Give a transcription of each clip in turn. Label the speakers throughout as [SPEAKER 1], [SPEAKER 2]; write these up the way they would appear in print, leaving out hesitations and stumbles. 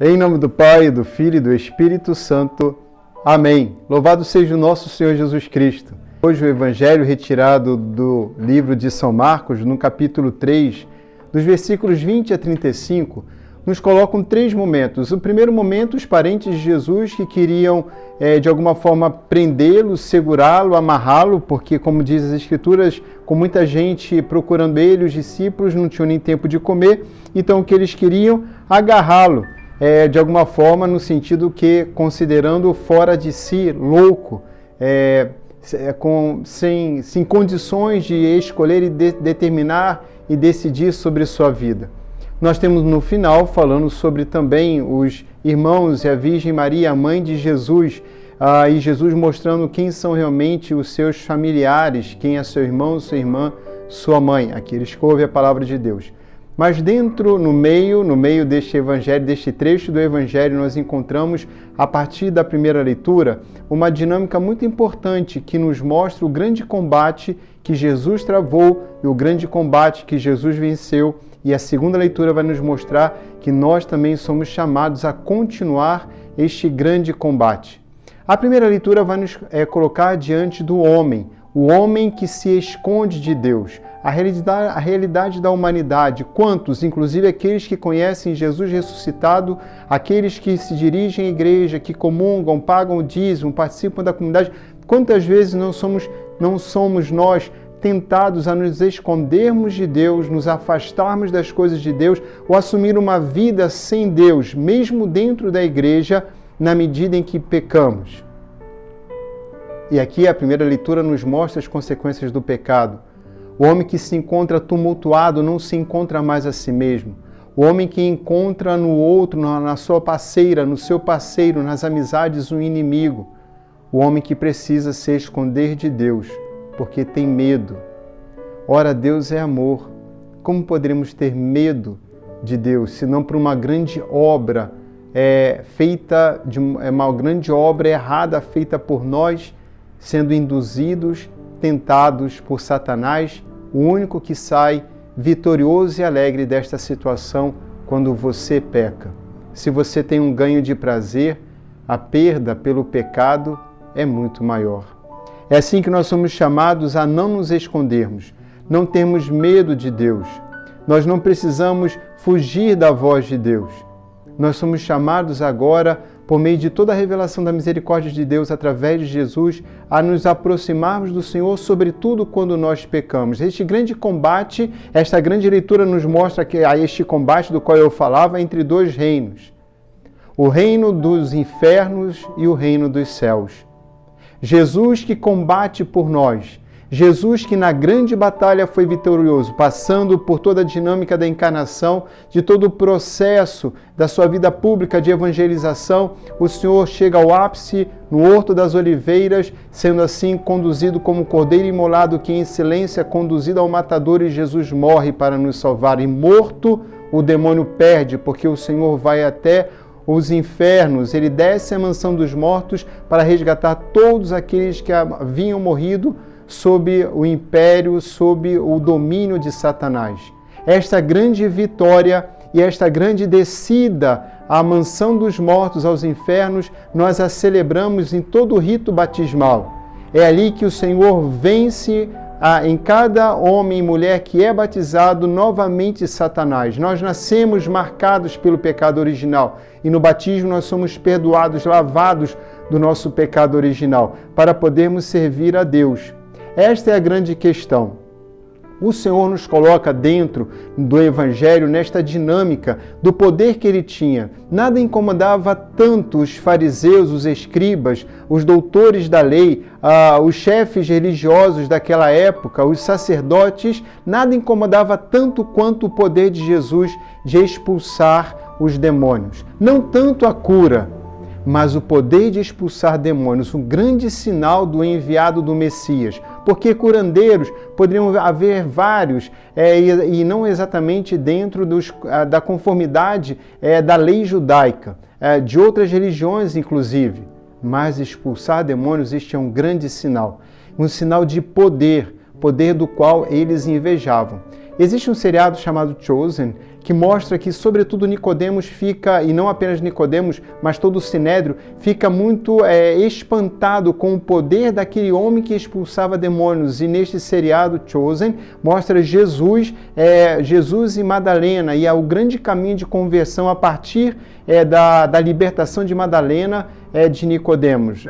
[SPEAKER 1] Em nome do Pai, do Filho e do Espírito Santo. Amém. Louvado seja o nosso Senhor Jesus Cristo. Hoje o Evangelho retirado do livro de São Marcos, no capítulo 3, dos versículos 20 a 35, nos colocam três momentos. O primeiro momento, os parentes de Jesus que queriam, de alguma forma, prendê-lo, segurá-lo, amarrá-lo, porque, como diz as Escrituras, com muita gente procurando ele, os discípulos não tinham nem tempo de comer, então o que eles queriam? Agarrá-lo, de alguma forma, no sentido que, considerando fora de si, louco, sem condições de escolher e determinar e decidir sobre sua vida. Nós temos no final falando sobre também os irmãos e a Virgem Maria, a mãe de Jesus, e Jesus mostrando quem são realmente os seus familiares, quem é seu irmão, sua irmã, sua mãe, aqueles que ouvem a palavra de Deus. Mas no meio deste evangelho, deste trecho do evangelho, nós encontramos, a partir da primeira leitura, uma dinâmica muito importante que nos mostra o grande combate que Jesus travou e o grande combate que Jesus venceu. E a segunda leitura vai nos mostrar que nós também somos chamados a continuar este grande combate. A primeira leitura vai nos colocar diante do homem, o homem que se esconde de Deus, a realidade da humanidade. Quantos, inclusive aqueles que conhecem Jesus ressuscitado, aqueles que se dirigem à igreja, que comungam, pagam o dízimo, participam da comunidade, quantas vezes não somos nós tentados a nos escondermos de Deus, nos afastarmos das coisas de Deus ou assumir uma vida sem Deus, mesmo dentro da igreja, na medida em que pecamos. E aqui a primeira leitura nos mostra as consequências do pecado. O homem que se encontra tumultuado não se encontra mais a si mesmo. O homem que encontra no outro, na sua parceira, no seu parceiro, nas amizades, um inimigo. O homem que precisa se esconder de Deus, porque tem medo. Ora, Deus é amor. Como poderemos ter medo de Deus, se não por uma grande obra uma grande obra errada feita por nós, sendo induzidos, tentados por Satanás, o único que sai vitorioso e alegre desta situação quando você peca. Se você tem um ganho de prazer, a perda pelo pecado é muito maior. É assim que nós somos chamados a não nos escondermos, não termos medo de Deus. Nós não precisamos fugir da voz de Deus. Nós somos chamados agora, por meio de toda a revelação da misericórdia de Deus através de Jesus, a nos aproximarmos do Senhor, sobretudo quando nós pecamos. Este grande combate, esta grande leitura nos mostra que há este combate do qual eu falava entre dois reinos. O reino dos infernos e o reino dos céus. Jesus que combate por nós, Jesus que na grande batalha foi vitorioso, passando por toda a dinâmica da encarnação, de todo o processo da sua vida pública de evangelização, o Senhor chega ao ápice no Horto das Oliveiras, sendo assim conduzido como cordeiro imolado que em silêncio é conduzido ao matador, e Jesus morre para nos salvar. E morto, o demônio perde, porque o Senhor vai até os infernos, ele desce à mansão dos mortos para resgatar todos aqueles que haviam morrido sob o império, sob o domínio de Satanás. Esta grande vitória e esta grande descida à mansão dos mortos, aos infernos, nós a celebramos em todo o rito batismal. É ali que o Senhor vence em cada homem e mulher que é batizado novamente Satanás. Nós nascemos marcados pelo pecado original e no batismo nós somos perdoados, lavados do nosso pecado original, para podermos servir a Deus. Esta é a grande questão. O Senhor nos coloca dentro do Evangelho nesta dinâmica do poder que ele tinha. Nada incomodava tanto os fariseus, os escribas, os doutores da lei, os chefes religiosos daquela época, os sacerdotes, nada incomodava tanto quanto o poder de Jesus de expulsar os demônios. Não tanto a cura, mas o poder de expulsar demônios, um grande sinal do enviado do Messias. Porque curandeiros poderiam haver vários, e não exatamente dentro da conformidade da lei judaica, de outras religiões inclusive. Mas expulsar demônios, este é um grande sinal. Um sinal de poder do qual eles invejavam. Existe um seriado chamado Chosen, que mostra que, sobretudo, Nicodemos fica, e não apenas Nicodemos, mas todo o Sinédrio, fica muito espantado com o poder daquele homem que expulsava demônios. E neste seriado Chosen, mostra Jesus e Madalena, e é o grande caminho de conversão a partir da libertação de Madalena, de Nicodemos.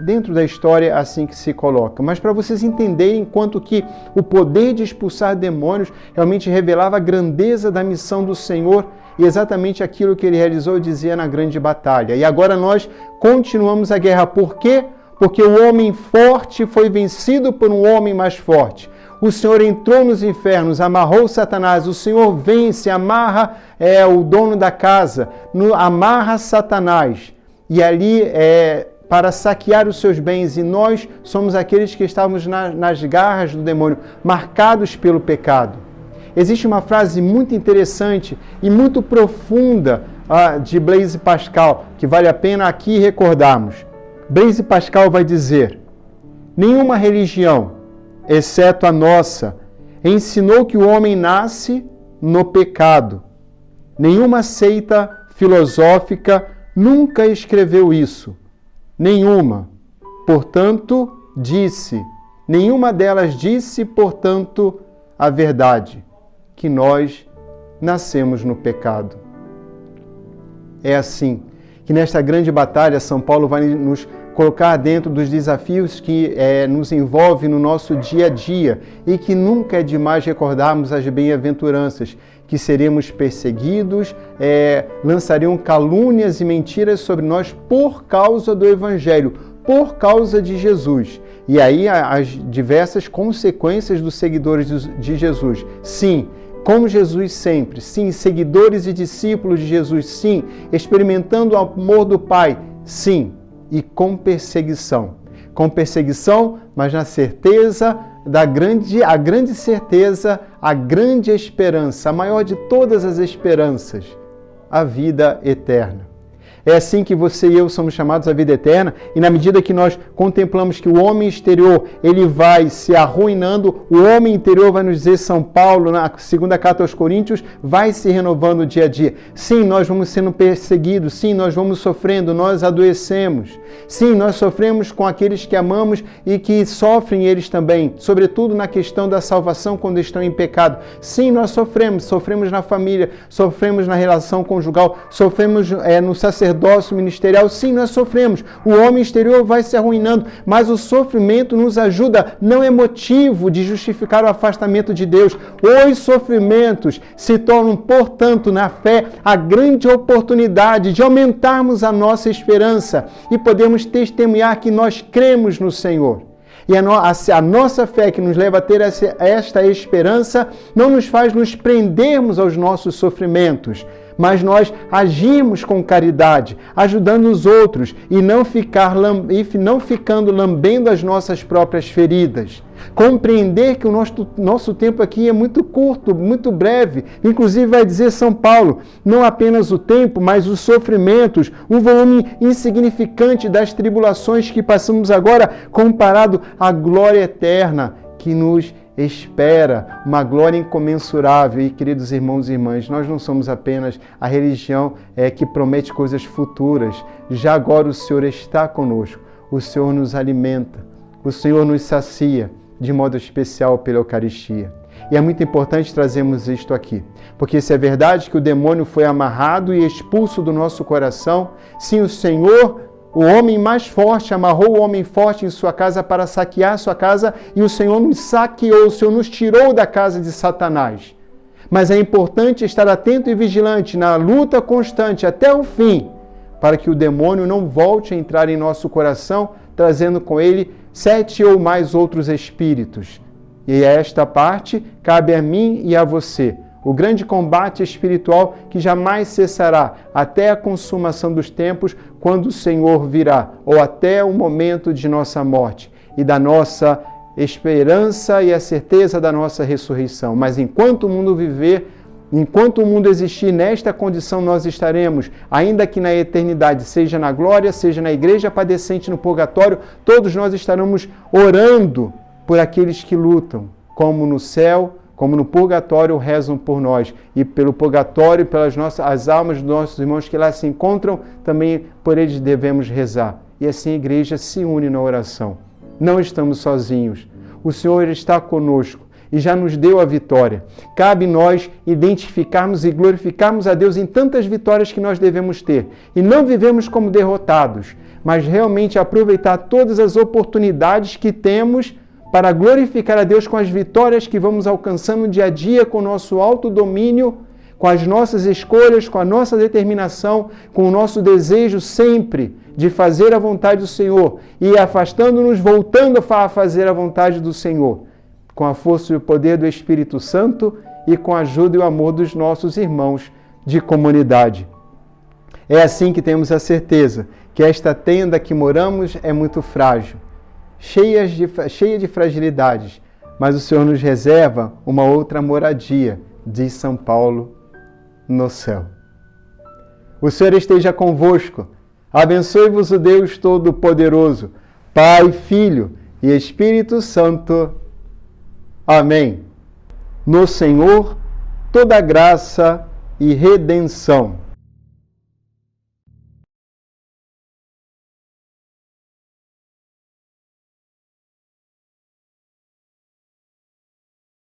[SPEAKER 1] Dentro da história, assim que se coloca. Mas para vocês entenderem quanto que o poder de expulsar demônios realmente revelava a grandeza da missão do Senhor e exatamente aquilo que ele realizou, dizia na grande batalha. E agora nós continuamos a guerra. Por quê? Porque o homem forte foi vencido por um homem mais forte. O Senhor entrou nos infernos, amarrou Satanás. O Senhor vence, amarra o dono da casa, amarra Satanás. E ali para saquear os seus bens. E nós somos aqueles que estávamos nas garras do demônio, marcados pelo pecado. Existe uma frase muito interessante e muito profunda de Blaise Pascal, que vale a pena aqui recordarmos. Blaise Pascal vai dizer: nenhuma religião, exceto a nossa, ensinou que o homem nasce no pecado. Nenhuma seita filosófica nunca escreveu isso. Nenhuma. Portanto, nenhuma delas disse, portanto, a verdade, que nós nascemos no pecado. É assim que nesta grande batalha, São Paulo vai nos colocar dentro dos desafios que nos envolvem no nosso dia a dia e que nunca é demais recordarmos as bem-aventuranças, que seremos perseguidos, lançariam calúnias e mentiras sobre nós por causa do Evangelho, por causa de Jesus. E aí as diversas consequências dos seguidores de Jesus. Sim, como Jesus sempre. Sim, seguidores e discípulos de Jesus. Sim, experimentando o amor do Pai. Sim, e com perseguição. Com perseguição, mas na certeza a grande certeza, a grande esperança, a maior de todas as esperanças, a vida eterna. É assim que você e eu somos chamados à vida eterna, e na medida que nós contemplamos que o homem exterior ele vai se arruinando, o homem interior, vai nos dizer São Paulo, na segunda carta aos Coríntios, vai se renovando dia a dia. Sim, nós vamos sendo perseguidos, sim, nós vamos sofrendo, nós adoecemos. Sim, nós sofremos com aqueles que amamos e que sofrem eles também, sobretudo na questão da salvação quando estão em pecado. Sim, nós sofremos na família, sofremos na relação conjugal, sofremos no sacerdócio ministerial. Sim, nós sofremos. O homem exterior vai se arruinando, mas o sofrimento nos ajuda, não é motivo de justificar o afastamento de Deus. Os sofrimentos se tornam, portanto, na fé, a grande oportunidade de aumentarmos a nossa esperança e podemos testemunhar que nós cremos no Senhor. E a nossa fé que nos leva a ter esta esperança não nos faz nos prendermos aos nossos sofrimentos, mas nós agimos com caridade, ajudando os outros e não ficando lambendo as nossas próprias feridas. Compreender que o nosso tempo aqui é muito curto, muito breve. Inclusive vai dizer São Paulo, não apenas o tempo, mas os sofrimentos, um volume insignificante das tribulações que passamos agora, comparado à glória eterna que nos espera, uma glória incomensurável. E, queridos irmãos e irmãs, nós não somos apenas a religião que promete coisas futuras. Já agora o Senhor está conosco, o Senhor nos alimenta, o Senhor nos sacia, de modo especial pela Eucaristia. E é muito importante trazermos isto aqui, porque se é verdade que o demônio foi amarrado e expulso do nosso coração, sim, o Senhor, o homem mais forte, amarrou o homem forte em sua casa para saquear sua casa, e o Senhor nos saqueou, o Senhor nos tirou da casa de Satanás. Mas é importante estar atento e vigilante na luta constante até o fim, para que o demônio não volte a entrar em nosso coração, trazendo com ele 7 ou mais outros espíritos. E esta parte cabe a mim e a você. O grande combate espiritual que jamais cessará até a consumação dos tempos, quando o Senhor virá, ou até o momento de nossa morte e da nossa esperança e a certeza da nossa ressurreição. Mas enquanto o mundo viver, enquanto o mundo existir nesta condição, nós estaremos, ainda que na eternidade, seja na glória, seja na igreja padecente, no purgatório, todos nós estaremos orando por aqueles que lutam, como no céu, como no purgatório rezam por nós, e pelo purgatório, pelas as almas dos nossos irmãos que lá se encontram, também por eles devemos rezar. E assim a igreja se une na oração. Não estamos sozinhos. O Senhor está conosco e já nos deu a vitória. Cabe nós identificarmos e glorificarmos a Deus em tantas vitórias que nós devemos ter. E não vivemos como derrotados, mas realmente aproveitar todas as oportunidades que temos para glorificar a Deus com as vitórias que vamos alcançando dia a dia, com o nosso autodomínio, com as nossas escolhas, com a nossa determinação, com o nosso desejo sempre de fazer a vontade do Senhor e afastando-nos, voltando a fazer a vontade do Senhor, com a força e o poder do Espírito Santo e com a ajuda e o amor dos nossos irmãos de comunidade. É assim que temos a certeza que esta tenda que moramos é muito frágil, cheia de fragilidades, mas o Senhor nos reserva uma outra moradia, diz São Paulo, no céu. O Senhor esteja convosco. Abençoe-vos o Deus Todo-Poderoso, Pai, Filho e Espírito Santo. Amém. No Senhor, toda graça e redenção.